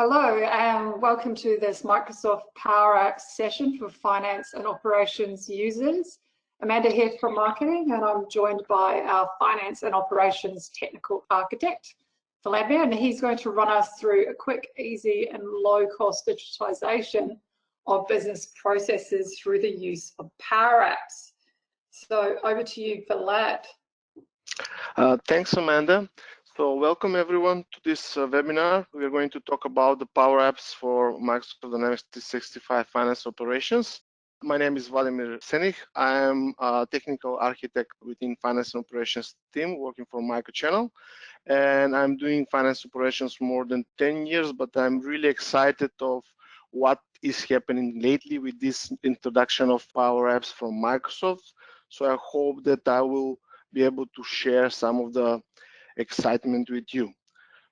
Hello and welcome to this Microsoft Power Apps session for finance and operations users. Amanda here from marketing, and I'm joined by our finance and operations technical architect, Vladimir, and he's going to run us through a quick, easy and low-cost digitization of business processes through the use of Power Apps. So over to you, Vlad. Thanks, Amanda. So welcome everyone to this webinar. We are going to talk about the Power Apps for Microsoft Dynamics 365 Finance Operations. My name is Vladimir Senich. I am a technical architect within Finance and Operations team working for Microchannel. And I'm doing finance operations for more than 10 years, but I'm really excited of what is happening lately with this introduction of Power Apps from Microsoft. So I hope that I will be able to share some of the excitement with you.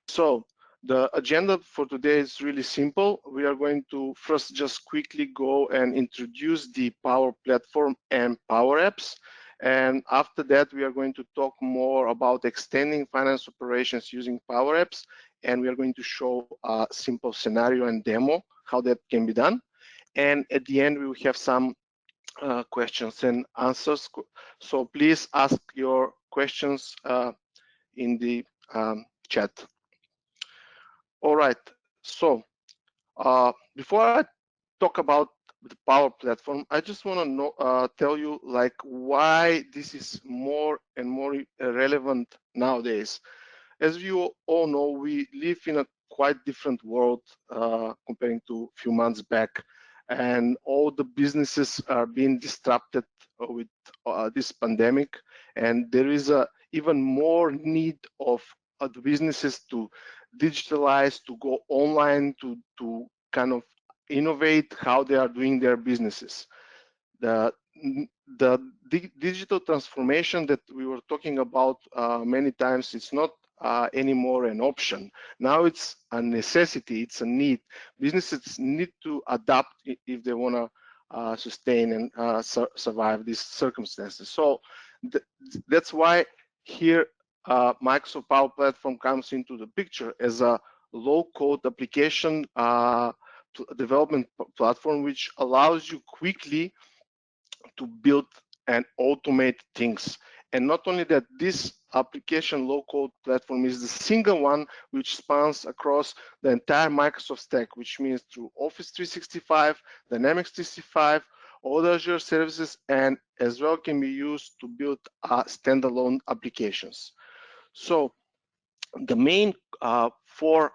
So the agenda for today is really simple. We are going to first just quickly go and introduce the Power Platform and Power Apps. And after that, we are going to talk more about extending finance operations using Power Apps. And we are going to show a simple scenario and demo, how that can be done. And at the end, we will have some questions and answers. So please ask your questions in the chat. All right, so before I talk about the Power Platform, I just want to tell you like why this is more and more relevant nowadays. As you all know, we live in a quite different world comparing to a few months back, and all the businesses are being disrupted with this pandemic, and there is a even more need of the businesses to digitalize, to go online, to kind of innovate how they are doing their businesses. The digital transformation that we were talking about many times, it's not anymore an option. Now it's a necessity, it's a need. Businesses need to adapt if they want to sustain and survive these circumstances. So that's why here Microsoft Power Platform comes into the picture as a low-code application development platform, which allows you quickly to build and automate things. And not only that, this application low-code platform is the single one which spans across the entire Microsoft stack, which means through Office 365, Dynamics 365, all the Azure services, and as well can be used to build standalone applications. So the main four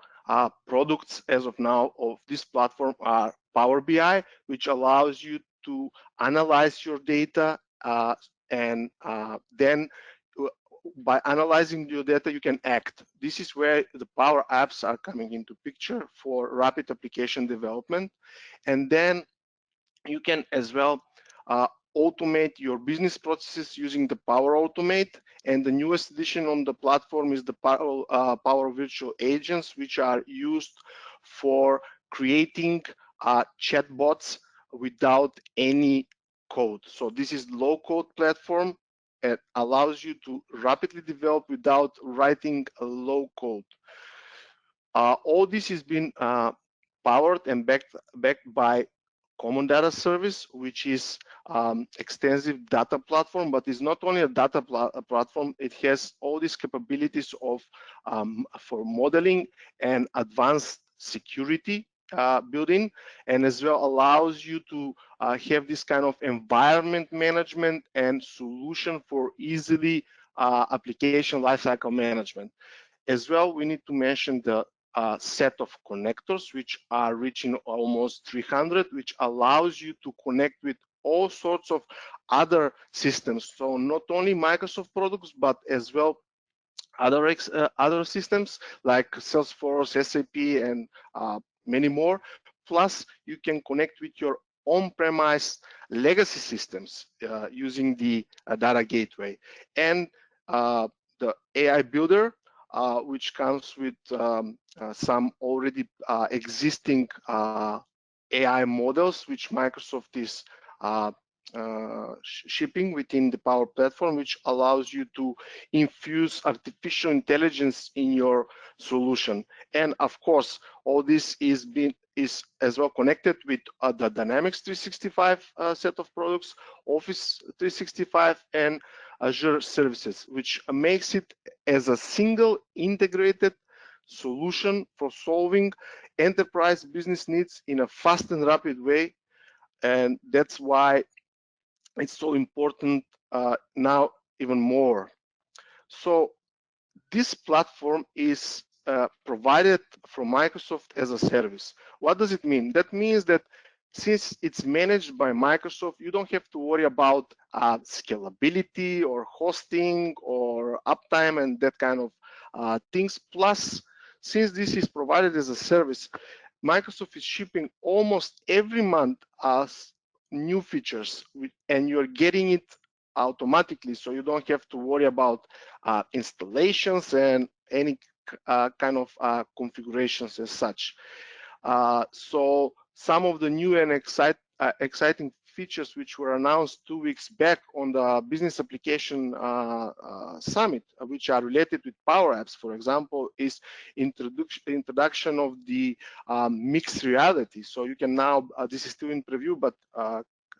products as of now of this platform are Power BI, which allows you to analyze your data and then by analyzing your data, you can act. This is where the Power Apps are coming into picture for rapid application development. And then you can as well automate your business processes using the Power Automate. And the newest addition on the platform is the Power Virtual Agents, which are used for creating chatbots without any code. So this is low-code platform. It allows you to rapidly develop without writing a low code. All this has been powered and backed by Common Data Service, which is extensive data platform, but it's not only a data platform, it has all these capabilities of for modeling and advanced security building, and as well allows you to have this kind of environment management and solution for easily application lifecycle management. As well, we need to mention the set of connectors, which are reaching almost 300, which allows you to connect with all sorts of other systems. So not only Microsoft products, but as well other systems like Salesforce, SAP, and many more. Plus, you can connect with your on-premise legacy systems using the data gateway. And the AI Builder, which comes with some already existing AI models, which Microsoft is shipping within the Power Platform, which allows you to infuse artificial intelligence in your solution. And of course, all this is as well connected with the Dynamics 365 set of products, Office 365, and Azure services, which makes it as a single integrated solution for solving enterprise business needs in a fast and rapid way. And that's why it's so important now even more. So this platform is provided from Microsoft as a service. What does it mean? That means that since it's managed by Microsoft, you don't have to worry about scalability or hosting or uptime and that kind of things. Plus, since this is provided as a service, Microsoft is shipping almost every month as new features, and you're getting it automatically, so you don't have to worry about installations and any kind of configurations as such. So some of the new and exciting features which were announced 2 weeks back on the Business Application Summit, which are related with Power Apps, for example, is introduction of the mixed reality. So you can now, this is still in preview, but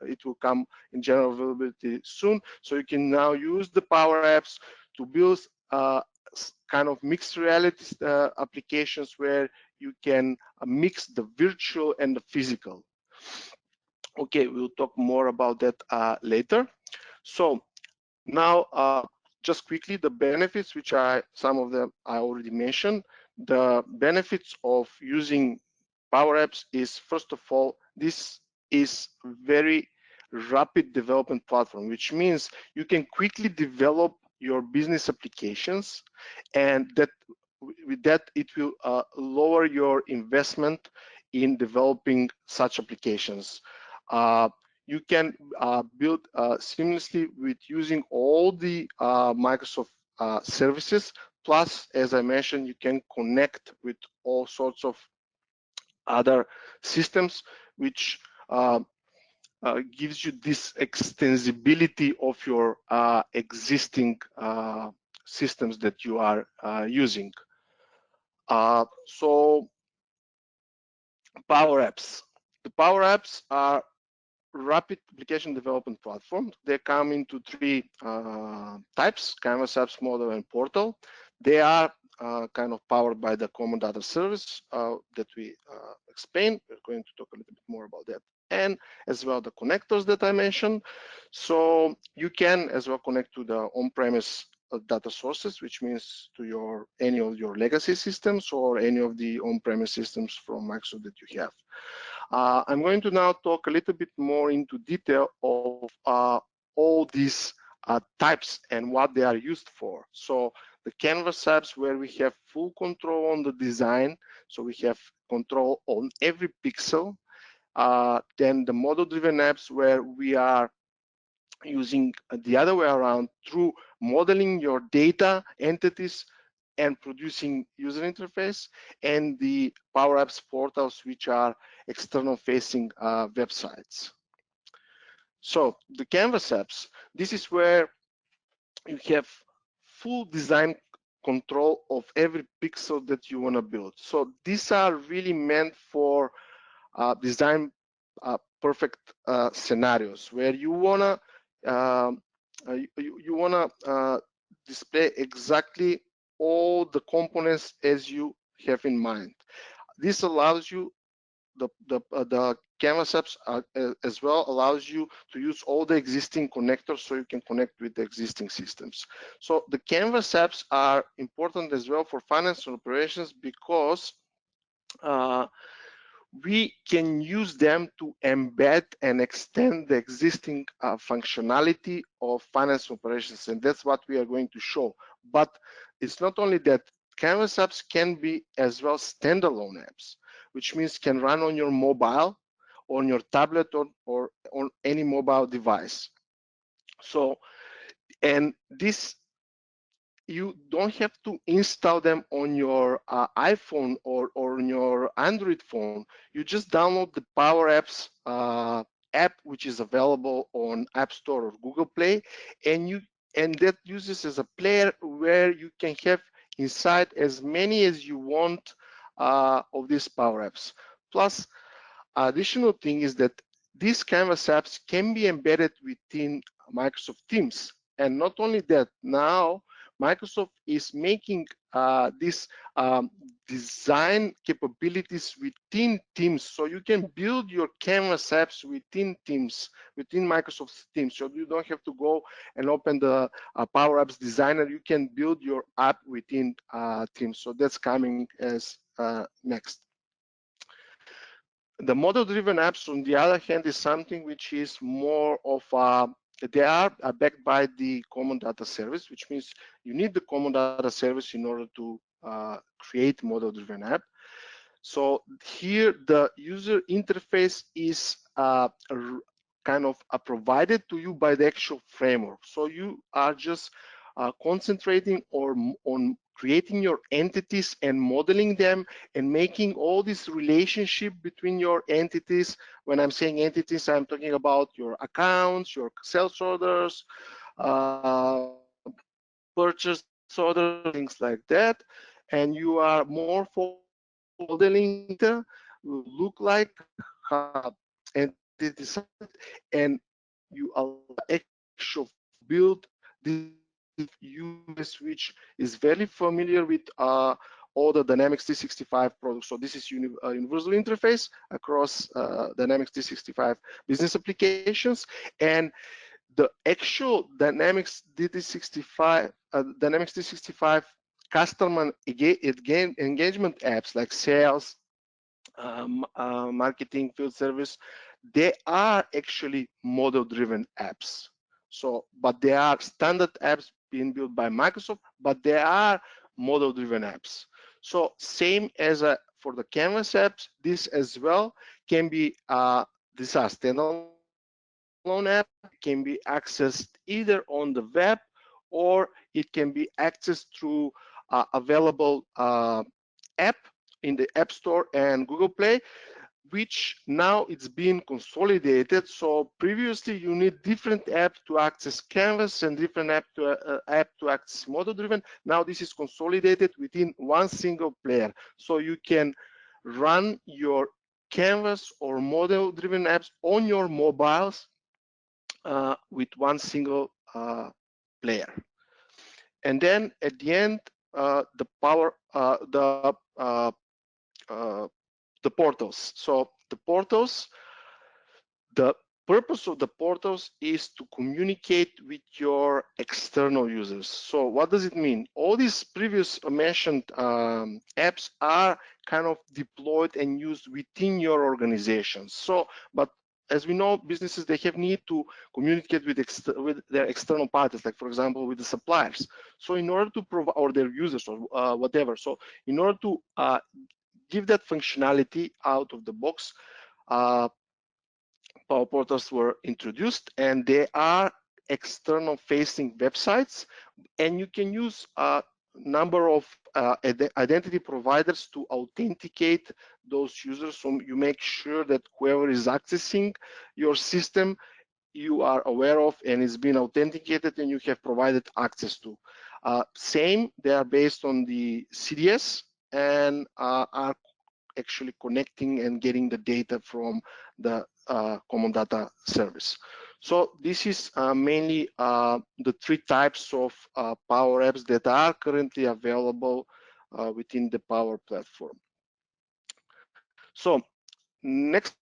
it will come in general availability soon. So you can now use the Power Apps to build kind of mixed reality applications where you can mix the virtual and the physical. Okay, we'll talk more about that later. So now, just quickly, the benefits, which some of them I already mentioned. The benefits of using Power Apps is, first of all, this is very rapid development platform, which means you can quickly develop your business applications, and that with that it will lower your investment in developing such applications. You can build seamlessly with using all the Microsoft services. Plus, as I mentioned, you can connect with all sorts of other systems, which gives you this extensibility of your existing systems that you are using. So Power Apps. The Power Apps are rapid application development platform. They come into three types: Canvas apps, model, and portal. They are kind of powered by the common data service that we explained. We're going to talk a little bit more about that, and as well the connectors that I mentioned. So you can as well connect to the on-premise data sources, which means to any of your legacy systems or any of the on-premise systems from Microsoft that you have. I'm going to now talk a little bit more into detail of all these types and what they are used for. So the Canvas apps, where we have full control on the design, so we have control on every pixel. Then the model-driven apps, where we are using the other way around through modeling your data entities and producing user interface, and the Power Apps portals, which are external facing websites. So the Canvas apps, this is where you have full design control of every pixel that you want to build. So these are really meant for design perfect scenarios where you wanna you wanna display exactly all the components as you have in mind. This allows you the Canvas apps as well allows you to use all the existing connectors, so you can connect with the existing systems. So the Canvas apps are important as well for finance and operations, because we can use them to embed and extend the existing functionality of finance operations, and that's what we are going to show. But it's not only that. Canvas apps can be as well standalone apps, which means can run on your mobile, on your tablet, or on any mobile device. So, and this, you don't have to install them on your iPhone or on your Android phone. You just download the Power Apps app which is available on App Store or Google Play, and that uses as a player where you can have inside as many as you want of these power apps. Plus, additional thing is that these Canvas apps can be embedded within Microsoft Teams. And not only that, now Microsoft is making this design capabilities within Teams. So you can build your Canvas apps within Teams, within Microsoft Teams. So you don't have to go and open the Power Apps Designer. You can build your app within Teams. So that's coming as next. The model-driven apps, on the other hand, is something which is more of they are backed by the common data service, which means you need the common data service in order to create model-driven app. So here the user interface is kind of provided to you by the actual framework. So you are just concentrating on creating your entities and modeling them and making all this relationship between your entities. When I'm saying entities, I'm talking about your accounts, your sales orders, purchase orders, things like that. And you are more focused on modeling data will look like entities, and you allow actual build this intuitive UX, which is very familiar with all the Dynamics 365 products. So this is universal interface across Dynamics 365 business applications, and the actual Dynamics 365 customer engagement apps like sales, marketing, field service, they are actually model-driven apps. So, but they are standard apps being built by Microsoft, but they are model-driven apps. So same as for the Canvas apps, this as well can be, these are standalone app, can be accessed either on the web or it can be accessed through available app in the App Store and Google Play, which now it's being consolidated. So previously you need different app to access Canvas and different app to access model driven. Now this is consolidated within one single player. So you can run your Canvas or model driven apps on your mobiles with one single player. And then at the end, the portals. So the portals, the purpose of the portals is to communicate with your external users. So what does it mean? All these previous mentioned apps are kind of deployed and used within your organization. So, but as we know, businesses, they have need to communicate with their external parties, like for example, with the suppliers. So in order to provide, or their users or whatever. So in order to give that functionality out of the box, Power Portals were introduced, and they are external facing websites, and you can use a number of identity providers to authenticate those users. So you make sure that whoever is accessing your system you are aware of and is being authenticated and you have provided access to. Same, they are based on the CDS and are actually connecting and getting the data from the common data service. So this is mainly the three types of Power Apps that are currently available within the Power Platform. So next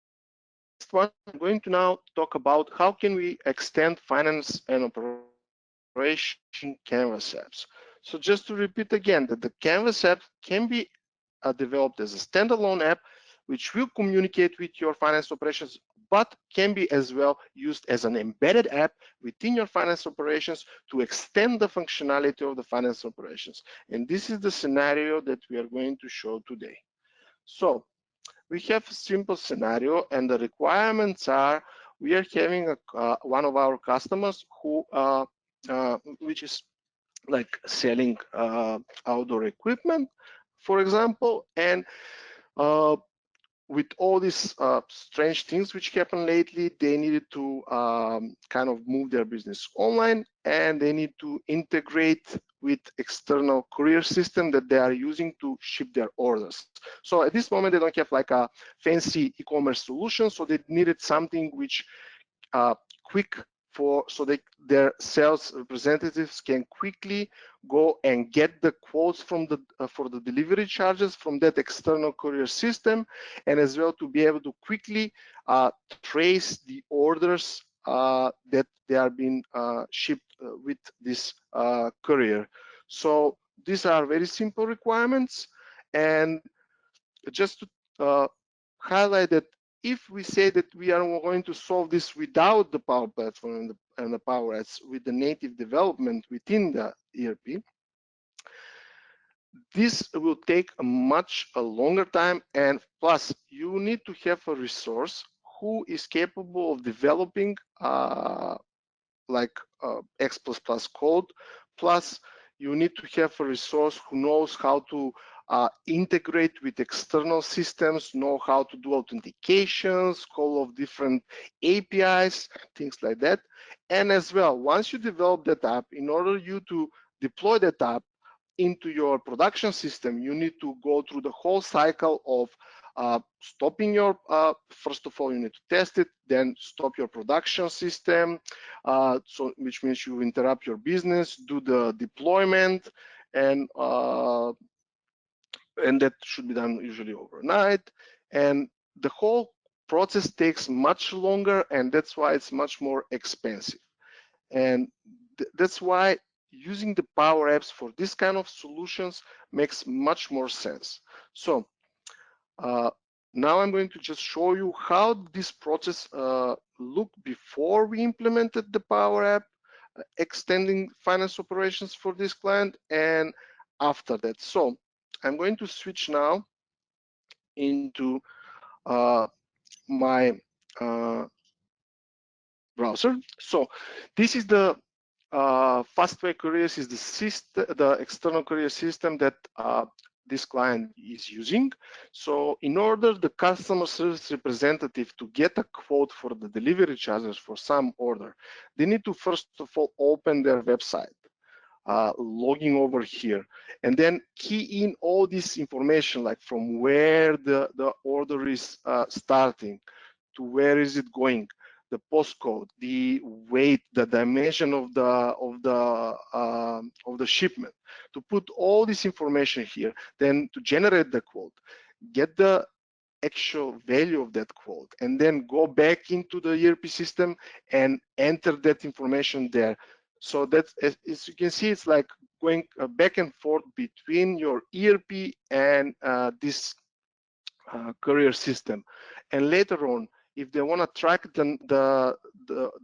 one, I'm going to now talk about how can we extend finance and operation Canvas apps. So just to repeat again, that the Canvas app can be developed as a standalone app, which will communicate with your finance operations, but can be as well used as an embedded app within your finance operations to extend the functionality of the finance operations. And this is the scenario that we are going to show today. So we have a simple scenario, and the requirements are, we are having one of our customers who which is like selling outdoor equipment, for example, and with all these strange things which happened lately, they needed to kind of move their business online, and they need to integrate with external courier system that they are using to ship their orders. So at this moment, they don't have like a fancy e-commerce solution, so they needed something which quick so their sales representatives can quickly go and get the quotes from the for the delivery charges from that external courier system, and as well to be able to quickly trace the orders that they are being shipped with this courier. So these are very simple requirements, and just to highlight that if we say that we are going to solve this without the Power Platform and the Power Apps with the native development within the ERP, this will take a longer time, and plus you need to have a resource who is capable of developing like X++ code, plus you need to have a resource who knows how to integrate with external systems, know how to do authentications, call of different APIs, things like that. And as well, once you develop that app, in order you to deploy that app into your production system, you need to go through the whole cycle of stopping your, first of all, you need to test it, then stop your production system, so which means you interrupt your business, do the deployment, and that should be done usually overnight. And the whole process takes much longer, and that's why it's much more expensive. And that's why using the Power Apps for this kind of solutions makes much more sense. So now I'm going to just show you how this process looked before we implemented the Power App, extending finance operations for this client, and after that. So I'm going to switch now into my browser. So this is the Fastway Couriers is the system, the external courier system that this client is using. So in order the customer service representative to get a quote for the delivery charges for some order, they need to first of all open their website, logging over here, and then key in all this information, like from where the order is starting to where is it going, the postcode, the weight, the dimension of the shipment, to put all this information here, then to generate the quote, get the actual value of that quote, and then go back into the ERP system and enter that information there. So that's, as you can see, it's like going back and forth between your ERP and this courier system. And later on, if they want to track the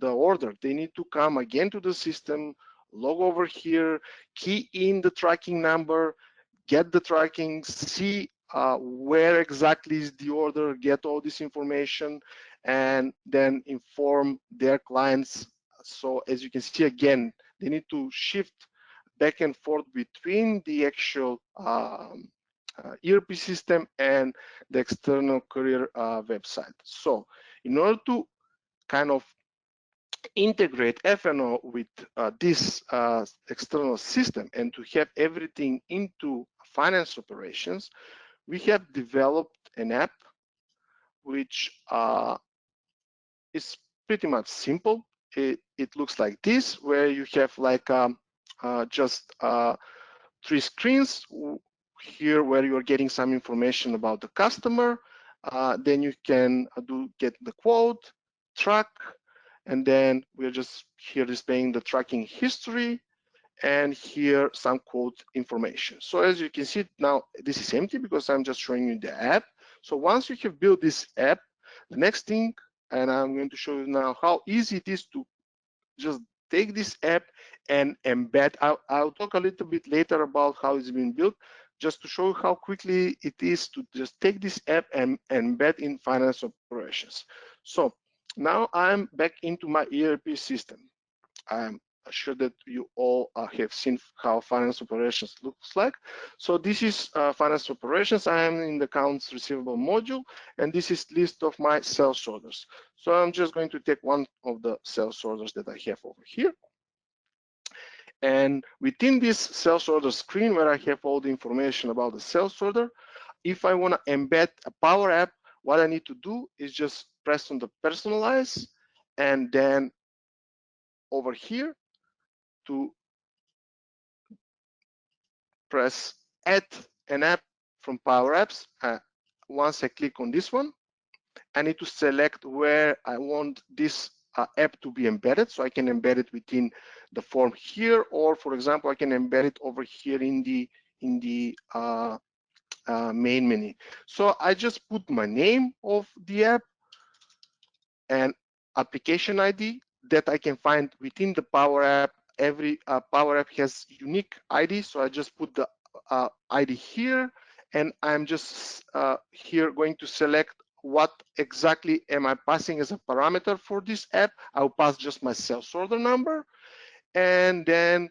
order, they need to come again to the system, log over here, key in the tracking number, get the tracking, see where exactly is the order, get all this information, and then inform their clients. So as you can see again, they need to shift back and forth between the actual ERP system and the external courier website. So in order to kind of integrate FNO with this external system and to have everything into finance operations, we have developed an app which is pretty much simple. It looks like this, where you have like just 3 screens here where you are getting some information about the customer. Then you can get the quote, track, and then we're just here displaying the tracking history, and here some quote information. So as you can see now, this is empty because I'm just showing you the app. So once you have built this app, the next thing, and I'm going to show you now how easy it is to just take this app and embed. I'll talk a little bit later about how it's been built, just to show you how quickly it is to just take this app and embed in finance operations. So now I'm back into my ERP system. sure that you all have seen how finance operations looks like. So this is finance operations. I am in the accounts receivable module, and this is list of my sales orders. So I'm just going to take one of the sales orders that I have over here. And within this sales order screen where I have all the information about the sales order, if I want to embed a Power App, what I need to do is just press on the personalize, and then over here to press add an app from Power Apps. Once I click on this one, I need to select where I want this app to be embedded. So I can embed it within the form here, or for example, I can embed it over here in the main menu. So I just put my name of the app and application ID that I can find within the Power App. Every Power App has unique ID, so I just put the ID here, and I'm just here going to select what exactly am I passing as a parameter for this app. I'll pass just my sales order number, and then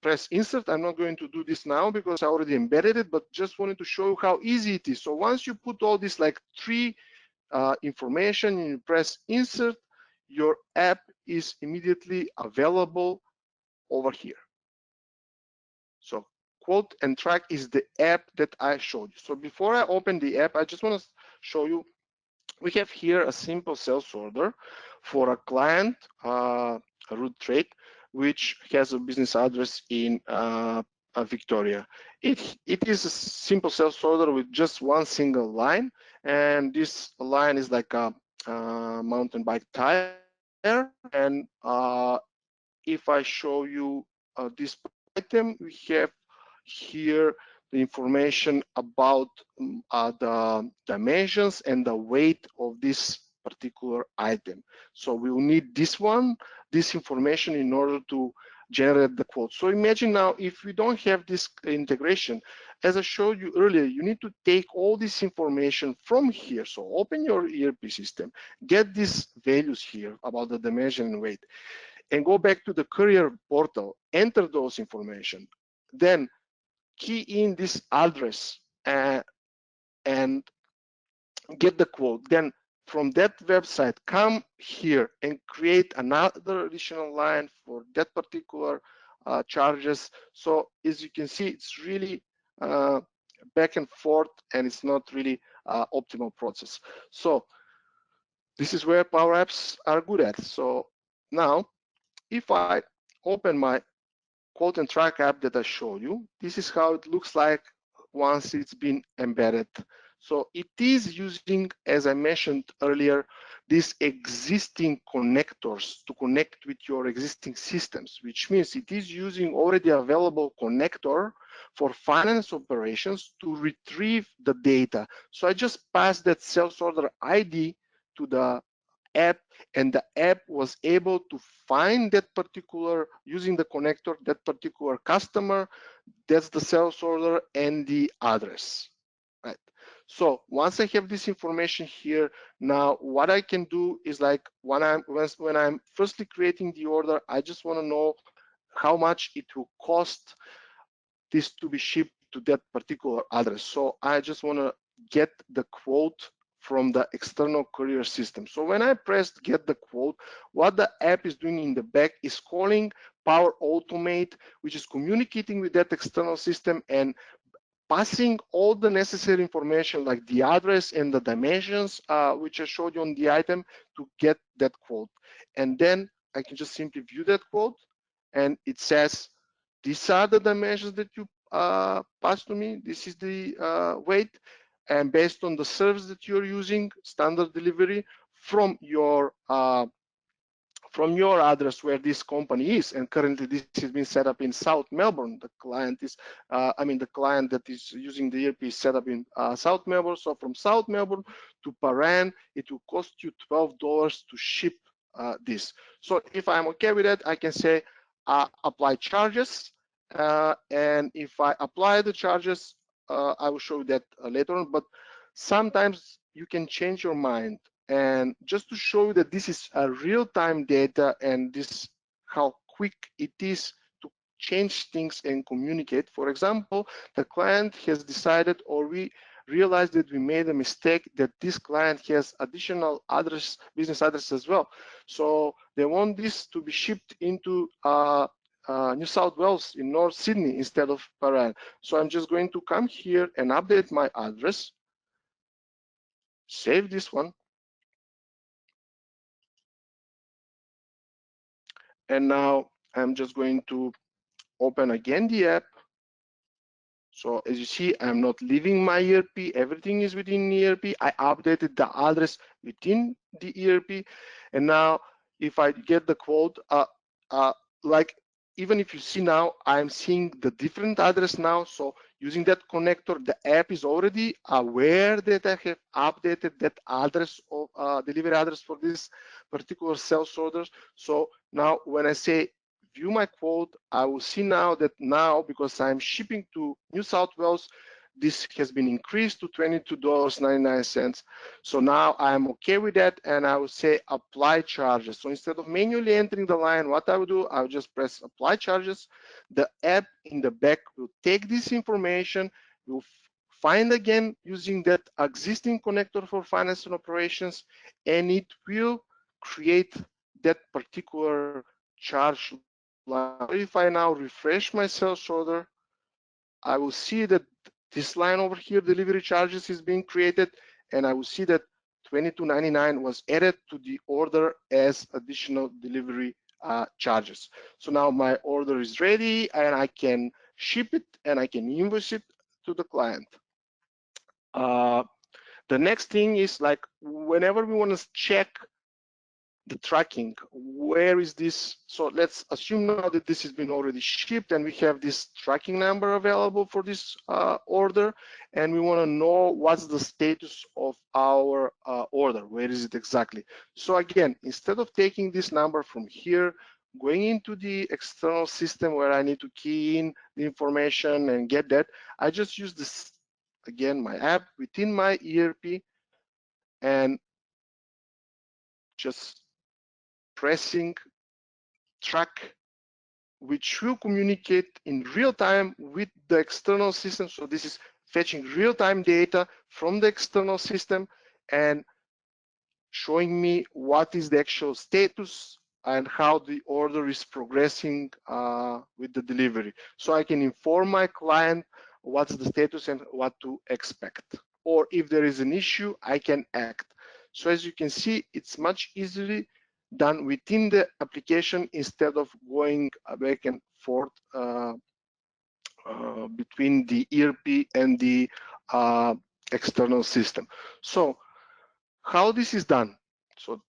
press insert. I'm not going to do this now because I already embedded it, but just wanted to show you how easy it is. So once you put all this like three information and you press insert, your app is immediately available over here. So quote and track is the app that I showed you. So before I open the app, I just want to show you, we have here a simple sales order for a client, a root trade, which has a business address in Victoria. It is a simple sales order with just one single line, and this line is like a mountain bike tire. And if I show you this item, we have here the information about the dimensions and the weight of this particular item. So we will need this information in order to generate the quote. So imagine now, if we don't have this integration, as I showed you earlier, you need to take all this information from here. So open your ERP system, get these values here about the dimension and weight, and go back to the courier portal, enter those information, then key in this address and get the quote. Then from that website, come here and create another additional line for that particular charges. So as you can see, it's really back and forth, and it's not really optimal process. So this is where Power Apps are good at. So now, if I open my quote and track app that I showed you, this is how it looks like once it's been embedded. So it is using, as I mentioned earlier, these existing connectors to connect with your existing systems, which means it is using already available connector for finance operations to retrieve the data. So I just passed that sales order ID to the app, and the app was able to find that particular, using the connector, that particular customer, that's the sales order and the address, right? So once I have this information here, now what I can do is, like, when I'm firstly creating the order, I just want to know how much it will cost this to be shipped to that particular address. So I just want to get the quote from the external courier system. So when I pressed get the quote, what the app is doing in the back is calling Power Automate, which is communicating with that external system and passing all the necessary information like the address and the dimensions, which I showed you on the item, to get that quote. And then I can just simply view that quote, and it says, these are the dimensions that you passed to me. This is the weight, and based on the service that you're using, standard delivery from your address where this company is, and currently this has been set up in South Melbourne. The client is, the client that is using the ERP is set up in South Melbourne. So from South Melbourne to Paran, it will cost you $12 to ship this. So if I'm okay with that, I can say apply charges, and if I apply the charges, I will show you that later on. But sometimes you can change your mind. And just to show you that this is a real-time data and this how quick it is to change things and communicate. For example, the client has decided, or we realized that we made a mistake, that this client has additional address, business address as well. So they want this to be shipped into New South Wales in North Sydney instead of Paran. So I'm just going to come here and update my address, save this one, and now I'm just going to open again the app. So as you see, I'm not leaving my ERP. Everything is within ERP. I updated the address within the ERP. And now if I get the quote, like even if you see now, I'm seeing the different address now. So using that connector, the app is already aware that I have updated that address of delivery address for this particular sales orders. So now when I say view my quote, I will see now that now, because I'm shipping to New South Wales, this has been increased to $22.99. So now I'm okay with that, and I will say apply charges. So instead of manually entering the line, what I will do, I will just press apply charges. The app in the back will take this information, will find again using that existing connector for finance and operations, and it will create that particular charge line. If I now refresh my sales order, I will see that this line over here, delivery charges, is being created, and I will see that $22.99 was added to the order as additional delivery charges. So now my order is ready, and I can ship it and I can invoice it to the client. The next thing is, like, whenever we want to check the tracking, where is this? So let's assume now that this has been already shipped and we have this tracking number available for this order, and we want to know what's the status of our order, where is it exactly. So again, instead of taking this number from here, going into the external system where I need to key in the information and get that, I just use this, again, my app within my ERP, and just pressing track, which will communicate in real time with the external system. So this is fetching real-time data from the external system and showing me what is the actual status and how the order is progressing with the delivery. So I can inform my client what's the status and what to expect. Or if there is an issue, I can act. So as you can see, it's much easily done within the application instead of going back and forth between the ERP and the external system. So how this is done? So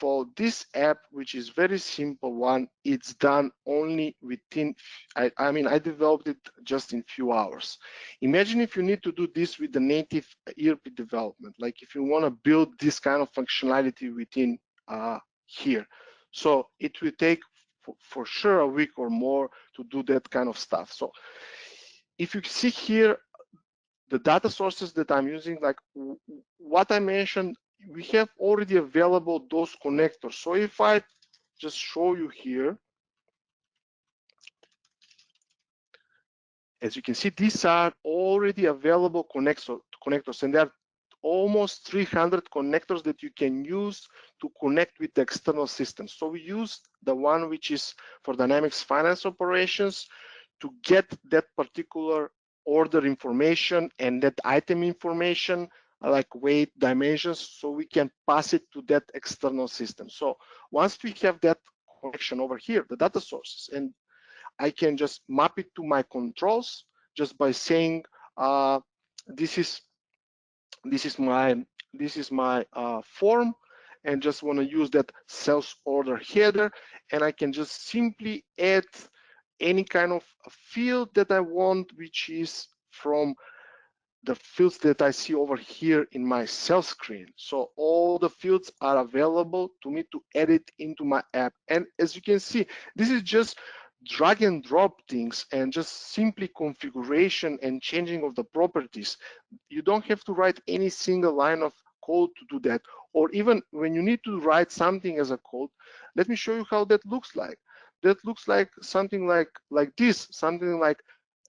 for this app, which is very simple one, it's done only within, I mean, I developed it just in few hours. Imagine if you need to do this with the native ERP development, like if you want to build this kind of functionality within here. So it will take for sure a week or more to do that kind of stuff. So if you see here, the data sources that I'm using, like what I mentioned, we have already available those connectors. So if I just show you here, as you can see, these are already available connectors, and there are almost 300 connectors that you can use to connect with the external systems. So we use the one which is for Dynamics Finance Operations to get that particular order information and that item information, like weight, dimensions, so we can pass it to that external system. So once we have that connection over here, the data sources, and I can just map it to my controls just by saying this is my form, and just want to use that sales order header, and I can just simply add any kind of field that I want, which is from the fields that I see over here in my sales screen. So all the fields are available to me to edit into my app. And as you can see, this is just drag and drop things and just simply configuration and changing of the properties. You don't have to write any single line of code to do that. Or even when you need to write something as a code, let me show you how that looks like. that looks like something like this, something like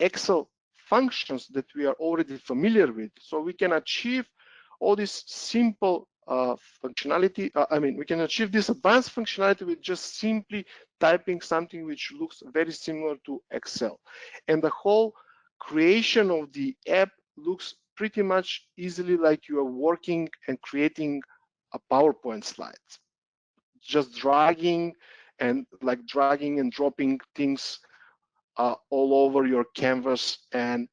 Excel functions that we are already familiar with. So we can achieve all this simple functionality. I mean, we can achieve this advanced functionality with just simply typing something which looks very similar to Excel. And the whole creation of the app looks pretty much easily like you are working and creating a PowerPoint slides, just dragging and dropping things all over your canvas and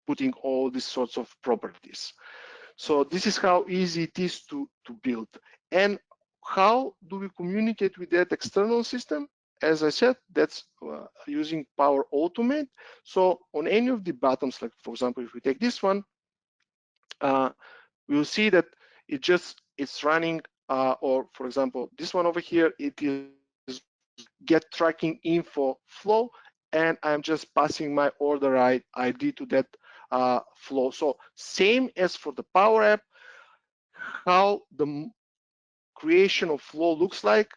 putting all these sorts of properties. So this is how easy it is to build. And how do we communicate with that external system? As I said, that's using Power Automate. So on any of the buttons, like for example, if we take this one, we'll see that it's running, or for example, this one over here, it is get tracking info flow, and I'm just passing my order ID to that flow. So same as for the Power App, how the creation of flow looks like,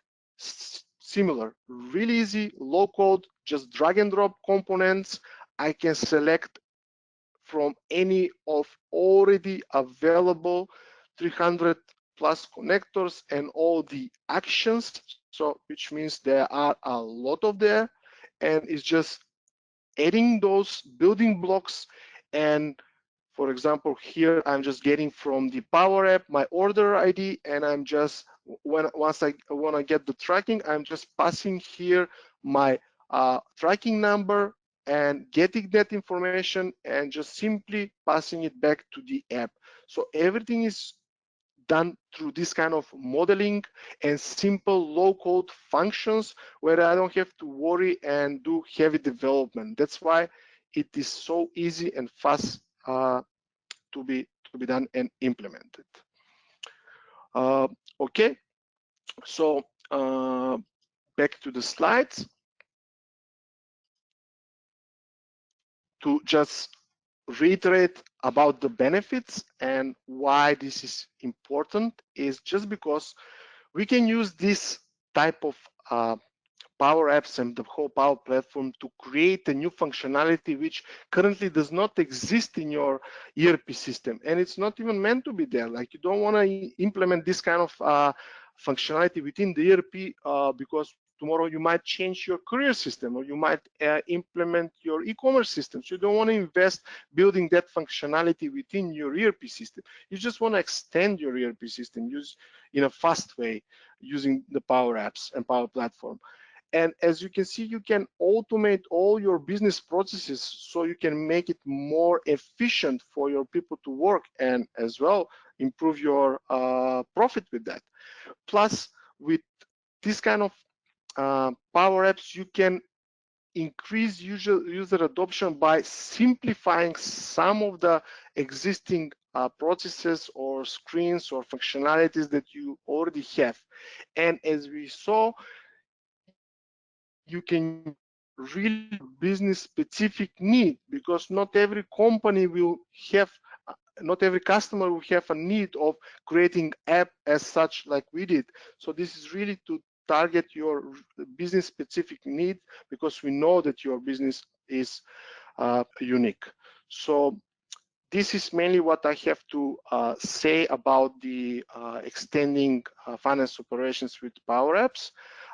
similar, really easy, low code, just drag and drop components. I can select from any of already available 300 plus connectors and all the actions. So which means there are a lot of there, and it's just adding those building blocks. And for example, here I'm just getting from the Power App my order ID, and I'm just once I want to get the tracking, I'm just passing here my tracking number and getting that information and just simply passing it back to the app. So everything is done through this kind of modeling and simple low-code functions where I don't have to worry and do heavy development. That's why it is so easy and fast to be done and implemented. Okay, so back to the slides. To just reiterate about the benefits and why this is important is just because we can use this type of Power Apps and the whole Power Platform to create a new functionality which currently does not exist in your ERP system, and it's not even meant to be there. Like, you don't want to implement this kind of functionality within the ERP because tomorrow you might change your career system, or you might implement your e-commerce system. So you don't want to invest building that functionality within your ERP system. You just want to extend your ERP system use in a fast way using the Power Apps and Power Platform. And as you can see, you can automate all your business processes so you can make it more efficient for your people to work, and as well improve your profit with that. Plus, with this kind of Power Apps, you can increase user adoption by simplifying some of the existing processes or screens or functionalities that you already have. And as we saw, you can really business specific need, because not every company will have, not every customer will have a need of creating app as such like we did. So this is really to target your business specific need, because we know that your business is unique. So this is mainly what I have to say about the extending finance operations with Power Apps.